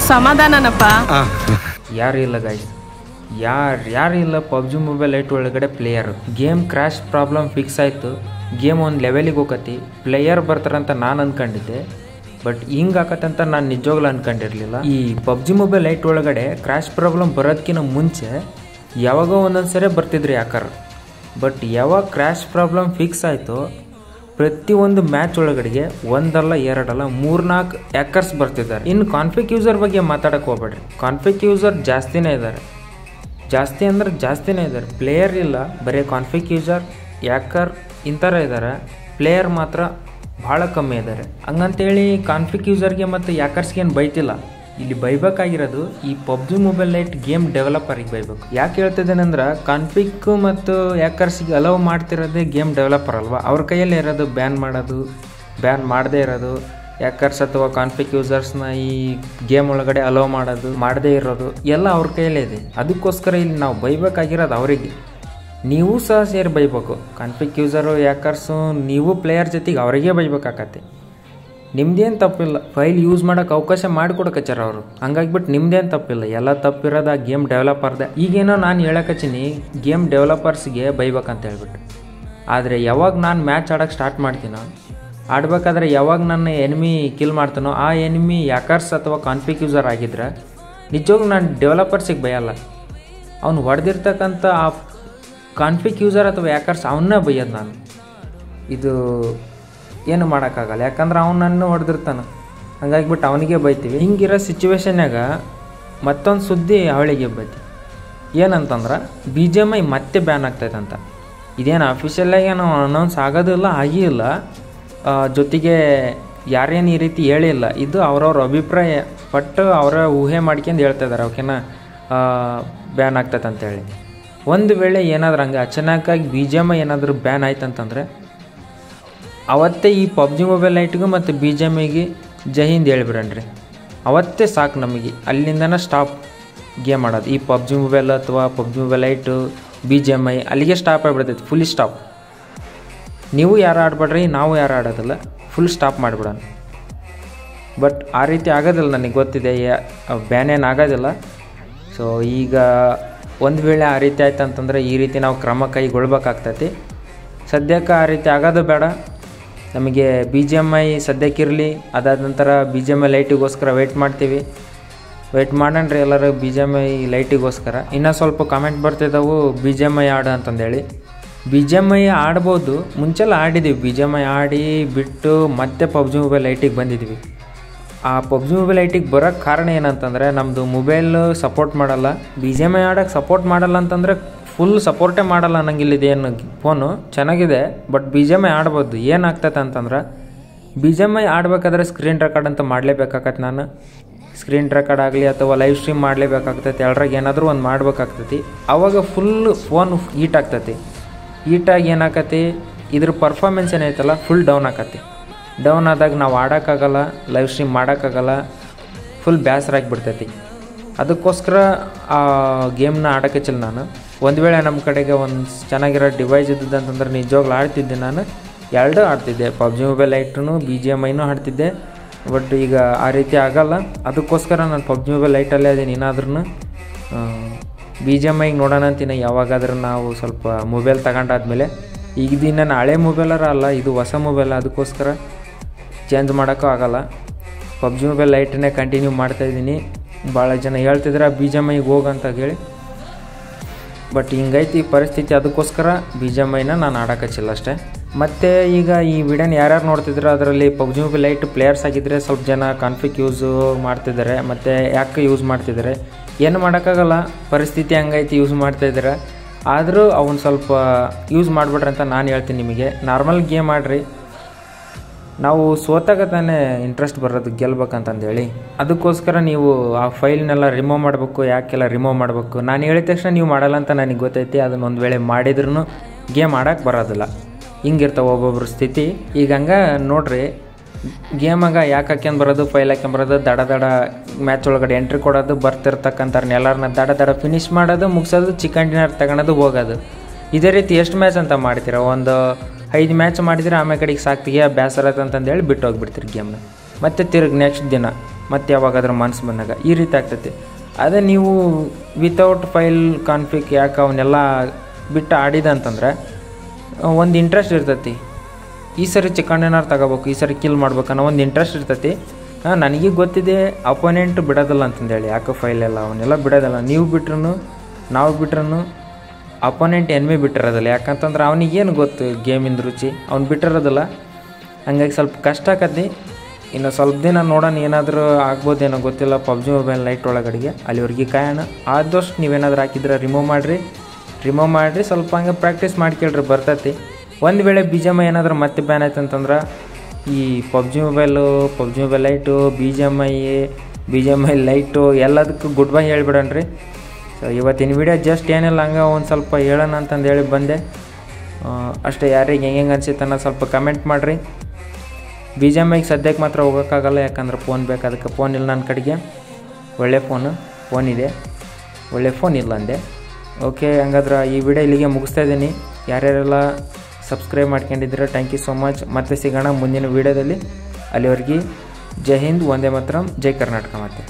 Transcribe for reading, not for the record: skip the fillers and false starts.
ಸಮಾಧಾನನಪ್ಪ. ಯಾರು ಇಲ್ಲ ಗಾಯ್ಸ್, ಯಾರು ಇಲ್ಲ ಪಬ್ಜಿ ಮೊಬೈಲ್ ಲೈಟ್ ಒಳಗಡೆ player. Game crash problem fix ಆಯಿತು, ಗೇಮ್ ಒಂದು ಲೆವೆಲಿಗೆ ಹೋಗತಿ, ಪ್ಲೇಯರ್ ಬರ್ತಾರಂತ ನಾನು ಅಂದ್ಕೊಂಡಿದ್ದೆ. ಬಟ್ ಹಿಂಗೆ ಆಕತ್ತಂತ ನಾನು ನಿಜವಾಗ್ಲೂ ಅಂದ್ಕೊಂಡಿರಲಿಲ್ಲ. ಈ ಪಬ್ಜಿ ಮೊಬೈಲ್ ಲೈಟ್ ಒಳಗಡೆ ಕ್ರ್ಯಾಶ್ ಪ್ರಾಬ್ಲಮ್ ಬರೋದಕ್ಕಿಂತ ಮುಂಚೆ ಯಾವಾಗೋ ಒಂದೊಂದು ಸರಿ ಬರ್ತಿದ್ರಿ ಯಾಕರ್. ಬಟ್ ಯಾವಾಗ ಕ್ರ್ಯಾಶ್ ಪ್ರಾಬ್ಲಮ್ ಫಿಕ್ಸ್ ಆಯಿತು, ಪ್ರತಿಯೊಂದು ಮ್ಯಾಚ್ ಒಳಗಡೆಗೆ ಒಂದಲ್ಲ ಎರಡಲ್ಲ 3-4 ಹ್ಯಾಕರ್ಸ್ ಬರ್ತಿದ್ದಾರೆ. ಇನ್ನು ಕಾನ್ಫಿಗ್ ಯೂಸರ್ ಬಗ್ಗೆ ಮಾತಾಡೋಕೆ ಹೋಗ್ಬೇಡ್ರಿ. ಕಾನ್ಫಿಗ್ ಯೂಸರ್ ಜಾಸ್ತಿನೇ ಇದ್ದಾರೆ, ಜಾಸ್ತಿನೇ ಇದ್ದಾರೆ. ಪ್ಲೇಯರ್ ಇಲ್ಲ, ಬರೀ ಕಾನ್ಫಿಗ್ ಯೂಸರ್, ಹ್ಯಾಕರ್ ಇಂಥರ ಇದ್ದಾರೆ. ಪ್ಲೇಯರ್ ಮಾತ್ರ ಭಾಳ ಕಮ್ಮಿ ಇದ್ದಾರೆ. ಹಂಗಂತೇಳಿ ಕಾನ್ಫಿಗ್ ಯೂಸರ್ಗೆ ಮತ್ತು ಹ್ಯಾಕರ್ಸ್ಗೆ ಏನು ಬೈತಿಲ್ಲ. ಇಲ್ಲಿ ಬೈಬೇಕಾಗಿರೋದು ಈ ಪಬ್ಜಿ ಮೊಬೈಲ್ ಲೈಟ್ ಗೇಮ್ ಡೆವಲಪರಿಗೆ ಬೈಬೇಕು. ಯಾಕೆ ಹೇಳ್ತಿದ್ದೇನೆಂದ್ರೆ, ಕಾನ್ಫಿಗ್ ಮತ್ತು ಹ್ಯಾಕರ್ಸ್ಗೆ ಅಲೌ ಮಾಡ್ತಿರೋದೇ ಗೇಮ್ ಡೆವಲಪರ್ ಅಲ್ವಾ. ಅವ್ರ ಕೈಯಲ್ಲಿ ಇರೋದು ಬ್ಯಾನ್ ಮಾಡೋದು, ಬ್ಯಾನ್ ಮಾಡದೇ ಇರೋದು. ಹ್ಯಾಕರ್ಸ್ ಅಥವಾ ಕಾನ್ಫಿಗ್ ಯೂಸರ್ಸ್ನ ಈ ಗೇಮ್ ಒಳಗಡೆ ಅಲೋ ಮಾಡೋದು, ಮಾಡದೇ ಇರೋದು ಎಲ್ಲ ಅವ್ರ ಕೈಯಲ್ಲೇ ಇದೆ. ಅದಕ್ಕೋಸ್ಕರ ಇಲ್ಲಿ ನಾವು ಬೈಬೇಕಾಗಿರೋದು ಅವರಿಗೆ. ನೀವು ಸಹ ಸೇರಿ ಬೈಬೇಕು. ಕಾನ್ಫಿಗ್ ಯೂಸರು, ಹ್ಯಾಕರ್ಸು, ನೀವು ಪ್ಲೇಯರ್ ಜೊತೆಗೆ ಅವರಿಗೆ ಬೈಬೇಕಾಗತ್ತೆ. ನಿಮ್ದೇನು ತಪ್ಪಿಲ್ಲ, ಫೈಲ್ ಯೂಸ್ ಮಾಡೋಕೆ ಅವಕಾಶ ಮಾಡಿಕೊಡಕಚ್ಚಾರ ಅವರು. ಹಂಗಾಗಿಬಿಟ್ಟು ನಿಮ್ದೇನು ತಪ್ಪಿಲ್ಲ, ಎಲ್ಲ ತಪ್ಪಿರೋದು ಆ ಗೇಮ್ ಡೆವಲಪರ್ದೆ. ಈಗೇನೋ ನಾನು ಹೇಳಕಚ್ಚಿನಿ ಗೇಮ್ ಡೆವಲಪರ್ಸ್ಗೆ ಬೈಬೇಕಂತ ಹೇಳ್ಬಿಟ್ಟು. ಆದರೆ ಯಾವಾಗ ನಾನು ಮ್ಯಾಚ್ ಆಡೋಕ್ಕೆ ಸ್ಟಾರ್ಟ್ ಮಾಡ್ತೀನೋ, ಆಡಬೇಕಾದ್ರೆ ಯಾವಾಗ ನನ್ನ ಎನಿಮಿ ಕಿಲ್ ಮಾಡ್ತಾನೋ, ಆ ಎನಿಮಿ ಹ್ಯಾಕರ್ಸ್ ಅಥವಾ ಕಾನ್ಫಿಗ್ ಯೂಸರ್ ಆಗಿದ್ರೆ ನಿಜವಾಗ್ಲೂ ನಾನು ಡೆವಲಪರ್ಸಿಗೆ ಬೈಯಲ್ಲ. ಅವ್ನು ಹೊಡೆದಿರ್ತಕ್ಕಂಥ ಆ ಕಾನ್ಫಿಗ್ ಯೂಸರ್ ಅಥವಾ ಹ್ಯಾಕರ್ಸ್ ಅವನ್ನ ಬೈಯೋದು ನಾನು. ಇದು ಏನು ಮಾಡೋಕ್ಕಾಗಲ್ಲ, ಯಾಕಂದ್ರೆ ಅವನನ್ನು ಹೊಡೆದಿರ್ತಾನೆ. ಹಂಗಾಗಿಬಿಟ್ಟು ಅವನಿಗೆ ಬೈತೀವಿ. ಹಿಂಗಿರೋ ಸಿಚುವೇಶನ್ಯಾಗ ಮತ್ತೊಂದು ಸುದ್ದಿ ಅವಳಿಗೆ ಬೈತಿ. ಏನಂತಂದ್ರೆ BGMI ಮತ್ತೆ ಬ್ಯಾನ್ ಆಗ್ತೈತಂತ. ಇದೇನು ಅಫಿಷಿಯಲಾಗಿ ಏನು ಅನೌನ್ಸ್ ಆಗೋದಿಲ್ಲ, ಆಗಿಲ್ಲ. ಜೊತೆಗೆ ಯಾರೇನು ಈ ರೀತಿ ಹೇಳಿಲ್ಲ. ಇದು ಅವ್ರವ್ರ ಅಭಿಪ್ರಾಯ ಪಟ್ಟು ಅವರ ಊಹೆ ಮಾಡ್ಕೊಂಡು ಹೇಳ್ತಾ ಇದ್ದಾರೆ ಅವಕ್ಕೇನ ಬ್ಯಾನ್ ಆಗ್ತೈತೆ ಅಂತೇಳಿ. ಒಂದು ವೇಳೆ ಏನಾದರೂ ಹಂಗೆ ಅಚಾನಕ್ಕಾಗಿ BGMI ಏನಾದರೂ ಬ್ಯಾನ್ ಆಯ್ತಂತಂದರೆ ಅವತ್ತೇ ಈ ಪಬ್ಜಿ ಮೊಬೈಲ್ ಲೈಟ್ಗೂ ಮತ್ತು BGMIಗೆ ಜೈ ಹಿಂದ್ ಹೇಳ್ಬಿಡ್ರಿ. ಅವತ್ತೇ ಸಾಕು ನಮಗೆ, ಅಲ್ಲಿಂದನೇ ಸ್ಟಾಪ್ ಗೇಮ್ ಆಡೋದು. ಈ ಪಬ್ಜಿ ಮೊಬೈಲ್ ಅಥವಾ ಪಬ್ಜಿ ಮೊಬೈಲ್ ಲೈಟು, BGMI ಅಲ್ಲಿಗೆ ಸ್ಟಾಪ್ ಆಗಿಬಿಡ್ತೈತಿ, ಫುಲ್ ಸ್ಟಾಪ್. ನೀವು ಯಾರು ಆಡ್ಬೇಡ್ರಿ, ನಾವು ಯಾರು ಆಡೋದಿಲ್ಲ, ಫುಲ್ ಸ್ಟಾಪ್ ಮಾಡಿಬಿಡೋಣ. ಬಟ್ ಆ ರೀತಿ ಆಗೋದಿಲ್ಲ, ನನಗೆ ಗೊತ್ತಿದೆ, ಬ್ಯಾನ್ ಏನು ಆಗೋದಿಲ್ಲ. ಸೊ ಈಗ ಒಂದು ವೇಳೆ ಆ ರೀತಿ ಆಯ್ತು ಅಂತಂದರೆ ಈ ರೀತಿ ನಾವು ಕ್ರಮ ಕೈಗೊಳ್ಬೇಕಾಗ್ತೈತಿ. ಸದ್ಯಕ್ಕೆ ಆ ರೀತಿ ಆಗೋದು ಬೇಡ. ನಮಗೆ BGMI ಸದ್ಯಕ್ಕಿರಲಿ, ಅದಾದ ನಂತರ BGMI ಲೈಟಿಗೋಸ್ಕರ ವೆಯ್ಟ್ ಮಾಡ್ತೀವಿ. ವೆಯ್ಟ್ ಮಾಡೋಣ್ರಿ ಎಲ್ಲರೂ BGMI ಲೈಟಿಗೋಸ್ಕರ. ಇನ್ನೂ ಸ್ವಲ್ಪ ಕಾಮೆಂಟ್ ಬರ್ತಿದ್ದಾವೆ BGMI ಆಡು ಅಂತಂದೇಳಿ. BGMI ಆಡ್ಬೋದು, ಮುಂಚೆಲ್ಲ ಆಡಿದ್ದೀವಿ. BGMI ಆಡಿ ಬಿಟ್ಟು ಮತ್ತೆ ಪಬ್ಜಿ ಮೊಬೈಲ್ ಲೈಟಿಗೆ ಬಂದಿದ್ವಿ. ಆ ಪಬ್ಜಿ ಮೊಬೈಲ್ ಲೈಟಿಗೆ ಬರೋಕ್ಕೆ ಕಾರಣ ಏನಂತಂದರೆ ನಮ್ಮದು ಮೊಬೈಲ್ ಸಪೋರ್ಟ್ ಮಾಡಲ್ಲ. BGMI ಆಡೋಕ್ಕೆ ಸಪೋರ್ಟ್ ಮಾಡಲ್ಲ ಅಂತಂದರೆ ಫುಲ್ ಸಪೋರ್ಟೇ ಮಾಡಲ್ಲ ಅನ್ನಂಗಿಲ್ಲಿದೇನು. ಫೋನು ಚೆನ್ನಾಗಿದೆ, ಬಟ್ BGMI ಆಡ್ಬೋದು. ಏನಾಗ್ತೈತೆ ಅಂತಂದ್ರೆ BGMI ಆಡಬೇಕಾದ್ರೆ ಸ್ಕ್ರೀನ್ ರೆಕಾರ್ಡ್ ಅಂತ ಮಾಡಲೇಬೇಕಾಗತ್ತೆ. ನಾನು ಸ್ಕ್ರೀನ್ ರೆಕಾರ್ಡ್ ಆಗಲಿ ಅಥವಾ ಲೈವ್ ಸ್ಟ್ರೀಮ್ ಮಾಡಲೇಬೇಕಾಗ್ತೈತಿ. ಎಲ್ಲರಾಗ ಏನಾದರೂ ಒಂದು ಮಾಡಬೇಕಾಗ್ತೈತಿ. ಆವಾಗ ಫುಲ್ ಫೋನ್ ಹೀಟ್ ಆಗ್ತೈತಿ. ಹೀಟಾಗಿ ಏನಾಕತಿ, ಇದ್ರ ಪರ್ಫಾರ್ಮೆನ್ಸ್ ಏನೈತಲ್ಲ ಫುಲ್ ಡೌನ್ ಆಕತಿ. ಡೌನ್ ಆದಾಗ ನಾವು ಆಡೋಕ್ಕಾಗಲ್ಲ, ಲೈವ್ ಸ್ಟ್ರೀಮ್ ಮಾಡೋಕ್ಕಾಗಲ್ಲ, ಫುಲ್ ಬೇಸರ ಆಗಿಬಿಡ್ತೈತಿ. ಅದಕ್ಕೋಸ್ಕರ ಆ ಗೇಮ್ನ ಆಡೋಕ್ಕಿಲ್ಲ ನಾನು. ಒಂದು ವೇಳೆ ನಮ್ಮ ಕಡೆಗೆ ಒಂದು ಚೆನ್ನಾಗಿರೋ ಡಿವೈಸ್ ಇದ್ದಿದ್ದು ಅಂತಂದ್ರೆ ನಿಜವಾಗ್ಲೂ ಆಡ್ತಿದ್ದೆ. ನಾನು ಎರಡೂ ಆಡ್ತಿದ್ದೆ, ಪಬ್ಜಿ ಮೊಬೈಲ್ ಲೈಟ್ನು BGMIನೂ ಆಡ್ತಿದ್ದೆ. ಬಟ್ ಈಗ ಆ ರೀತಿ ಆಗೋಲ್ಲ. ಅದಕ್ಕೋಸ್ಕರ ನಾನು ಪಬ್ಜಿ ಮೊಬೈಲ್ ಲೈಟಲ್ಲೇ ಅದೀನಿ. ಏನಾದ್ರೂ BGMI ನೋಡೋಣ ಅಂತೀನಿ ಯಾವಾಗಾದ್ರೂ ನಾವು ಸ್ವಲ್ಪ ಮೊಬೈಲ್ ತಗೊಂಡಾದ್ಮೇಲೆ. ಈಗ ನನ್ನ ಹಳೆ ಮೊಬೈಲರ ಅಲ್ಲ, ಇದು ಹೊಸ ಮೊಬೈಲ್, ಅದಕ್ಕೋಸ್ಕರ ಚೇಂಜ್ ಮಾಡೋಕ್ಕೂ ಆಗೋಲ್ಲ. ಪಬ್ಜಿ ಮೊಬೈಲ್ ಲೈಟನ್ನೇ ಕಂಟಿನ್ಯೂ ಮಾಡ್ತಾಯಿದ್ದೀನಿ. ಭಾಳ ಜನ ಹೇಳ್ತಿದ್ರೆ BGMIಗೆ ಹೋಗಂತ ಹೇಳಿ, ಬಟ್ ಹಿಂಗೈತಿ ಪರಿಸ್ಥಿತಿ. ಅದಕ್ಕೋಸ್ಕರ BGMIನ ನಾನು ಆಡೋಕ್ಕಚ್ಚಿಲ್ಲ ಅಷ್ಟೇ. ಮತ್ತು ಈಗ ಈ ವಿಡಿಯೋನ ಯಾರ್ಯಾರು ನೋಡ್ತಿದ್ರು ಅದರಲ್ಲಿ ಪಬ್ಜಿ ಮೊಬೈಲ್ ಲೈಟ್ ಪ್ಲೇಯರ್ಸ್ ಆಗಿದ್ದರೆ ಸ್ವಲ್ಪ ಜನ ಕಾನ್ಫಿಗ್ ಯೂಸು ಮಾಡ್ತಿದ್ದಾರೆ, ಮತ್ತು ಯಾಕೆ ಯೂಸ್ ಮಾಡ್ತಿದ್ದಾರೆ, ಏನು ಮಾಡೋಕ್ಕಾಗಲ್ಲ, ಪರಿಸ್ಥಿತಿ ಹಂಗೈತಿ, ಯೂಸ್ ಮಾಡ್ತಾಯಿದ್ದಾರೆ. ಆದರೂ ಅವನು ಸ್ವಲ್ಪ ಯೂಸ್ ಮಾಡಿಬಿಡ್ರಿ ಅಂತ ನಾನು ಹೇಳ್ತೀನಿ ನಿಮಗೆ. ನಾರ್ಮಲ್ ಗೇಮ್ ಆಡ್ರಿ, ನಾವು ಸೋತಾಗ ತಾನೇ ಇಂಟ್ರೆಸ್ಟ್ ಬರೋದು ಗೆಲ್ಬೇಕಂತಂದೇಳಿ. ಅದಕ್ಕೋಸ್ಕರ ನೀವು ಆ ಫೈಲ್ನೆಲ್ಲ ರಿಮೂವ್ ಮಾಡಬೇಕು. ಯಾಕೆಲ್ಲ ರಿಮೂವ್ ಮಾಡಬೇಕು? ನಾನು ಹೇಳಿದ ತಕ್ಷಣ ನೀವು ಮಾಡಲ್ಲ ಅಂತ ನನಗೆ ಗೊತ್ತೈತಿ. ಅದನ್ನ ಒಂದು ವೇಳೆ ಮಾಡಿದ್ರೂ ಗೇಮ್ ಆಡೋಕ್ಕೆ ಬರೋದಿಲ್ಲ. ಹಿಂಗಿರ್ತಾವೆ ಒಬ್ಬೊಬ್ರ ಸ್ಥಿತಿ. ಈಗ ಹಂಗೆ ನೋಡ್ರಿ, ಗೇಮಾಗ ಯಾಕೆ ಹಾಕ್ಯಂದು ಬರೋದು, ಫೈಲ್ ಹಾಕ್ಯಂಬರೋದು, ದಡ ಮ್ಯಾಚ್ ಒಳಗಡೆ ಎಂಟ್ರಿ ಕೊಡೋದು, ಬರ್ತಿರ್ತಕ್ಕಂಥವ್ರನ್ನ ಎಲ್ಲರನ್ನ ದಡ ಫಿನಿಷ್ ಮಾಡೋದು, ಮುಗಿಸೋದು, ಚಿಕನ್ ಡಿನ್ನರ್ ತಗೊಳೋದು, ಹೋಗೋದು. ಇದೇ ರೀತಿ ಎಷ್ಟು ಮ್ಯಾಚ್ ಅಂತ ಮಾಡ್ತೀರ? ಒಂದು 5 ಮ್ಯಾಚ್ ಮಾಡಿದ್ರೆ ಆಮೇಲೆ ಕಡೆಗೆ ಸಾಕ್ತಿಗೆ ಬೇಸರ ಅಂತಂದೇಳಿ ಬಿಟ್ಟು ಹೋಗ್ಬಿಡ್ತೀರಿ ಗೇಮ್ನ. ಮತ್ತು ತಿರುಗಿ ನೆಕ್ಸ್ಟ್ ದಿನ ಮತ್ತೆ ಯಾವಾಗಾದ್ರೂ ಮನ್ಸು ಬಂದಾಗ ಈ ರೀತಿ ಆಗ್ತೈತಿ. ಅದೇ ನೀವು ವಿತೌಟ್ ಫೈಲ್ ಕಾನ್ಫಿಗ್ ಯಾಕೆ ಅವನ್ನೆಲ್ಲ ಬಿಟ್ಟು ಆಡಿದ ಅಂತಂದ್ರೆ ಒಂದು ಇಂಟ್ರೆಸ್ಟ್ ಇರ್ತೈತಿ. ಈ ಸರಿ ಚಿಕನ್ ಡಿನ್ನರ್ ತಗೋಬೇಕು, ಈ ಸರಿ ಕಿಲ್ ಮಾಡ್ಬೇಕು ಅನ್ನೋ ಒಂದು ಇಂಟ್ರೆಸ್ಟ್ ಇರ್ತೈತಿ. ನನಗೆ ಗೊತ್ತಿದೆ ಅಪೋನೆಂಟ್ ಬಿಡೋದಿಲ್ಲ ಅಂತಂದೇಳಿ. ಯಾಕೆ ಫೈಲೆಲ್ಲ ಅವನ್ನೆಲ್ಲ ಬಿಡೋದಿಲ್ಲ. ನೀವು ಬಿಟ್ರೂ ನಾವು ಬಿಟ್ರೂ ಅಪೋನೆಂಟ್ ಎನ್ಮಿ ಬಿಟ್ಟಿರೋದಿಲ್ಲ. ಯಾಕಂತಂದ್ರೆ ಅವನಿಗೇನು ಗೊತ್ತು ಗೇಮಿಂದ ರುಚಿ, ಅವ್ನು ಬಿಟ್ಟಿರೋದಿಲ್ಲ. ಹಂಗಾಗಿ ಸ್ವಲ್ಪ ಕಷ್ಟ ಆಕತಿ. ಇನ್ನು ಸ್ವಲ್ಪ ದಿನ ನೋಡೋಣ, ಏನಾದರೂ ಆಗ್ಬೋದೇನೋ ಗೊತ್ತಿಲ್ಲ ಪಬ್ಜಿ ಮೊಬೈಲ್ ಲೈಟ್ ಒಳಗಡೆಗೆ. ಅಲ್ಲಿವರೆಗೆ ಕಾಯೋಣ. ಆದಷ್ಟು ನೀವೇನಾದರೂ ಹಾಕಿದ್ರೆ ರಿಮೂವ್ ಮಾಡಿರಿ. ಸ್ವಲ್ಪ ಹಂಗೆ ಪ್ರಾಕ್ಟೀಸ್ ಮಾಡ್ಕೇಳ್ರಿ, ಬರ್ತೈತಿ. ಒಂದು ವೇಳೆ BGMI ಏನಾದರೂ ಮತ್ತೆ ಬ್ಯಾನ್ ಆಯ್ತು ಅಂತಂದ್ರೆ ಈ PUBG mobile light, BGMI light ಎಲ್ಲದಕ್ಕೂ ಗುಡ್ ಬೈ ಹೇಳ್ಬಿಡಣ್ರಿ. ಸೊ ಇವತ್ತಿನ ವಿಡಿಯೋ ಜಸ್ಟ್ ಏನಿಲ್ಲ, ಹಂಗೆ ಒಂದು ಸ್ವಲ್ಪ ಹೇಳೋಣ ಅಂತಂದು ಹೇಳಿ ಬಂದೆ ಅಷ್ಟೇ. ಯಾರಿಗೆ ಹೆಂಗೆ ಅನ್ಸುತ್ತೆ ಅನ್ನೋ ಸ್ವಲ್ಪ ಕಮೆಂಟ್ ಮಾಡಿರಿ. BGMIಗೆ ಸದ್ಯಕ್ಕೆ ಮಾತ್ರ ಹೋಗೋಕ್ಕಾಗಲ್ಲ, ಯಾಕಂದ್ರೆ ಫೋನ್ ಬೇಕು. ಅದಕ್ಕೆ ಫೋನ್ ಇಲ್ಲ ನನ್ನ ಕಡೆಗೆ. ಒಳ್ಳೆ ಫೋನ್ ಇದೆ, ಒಳ್ಳೆ ಫೋನ್ ಇಲ್ಲ ಅಂದೆ. ಓಕೆ, ಹಂಗಾದ್ರೆ ಈ ವಿಡಿಯೋ ಇಲ್ಲಿಗೆ ಮುಗಿಸ್ತಾ ಇದ್ದೀನಿ. ಯಾರ್ಯಾರೆಲ್ಲ ಸಬ್ಸ್ಕ್ರೈಬ್ ಮಾಡ್ಕೊಂಡಿದ್ದೀರ ಥ್ಯಾಂಕ್ ಯು ಸೋ ಮಚ್. ಮತ್ತೆ ಸಿಗೋಣ ಮುಂದಿನ ವೀಡಿಯೋದಲ್ಲಿ. ಅಲ್ಲಿವರೆಗೆ ಜೈ ಹಿಂದ್, ವಂದೇ ಮಾತರಂ, ಜೈ ಕರ್ನಾಟಕ. ಮತ್ತೆ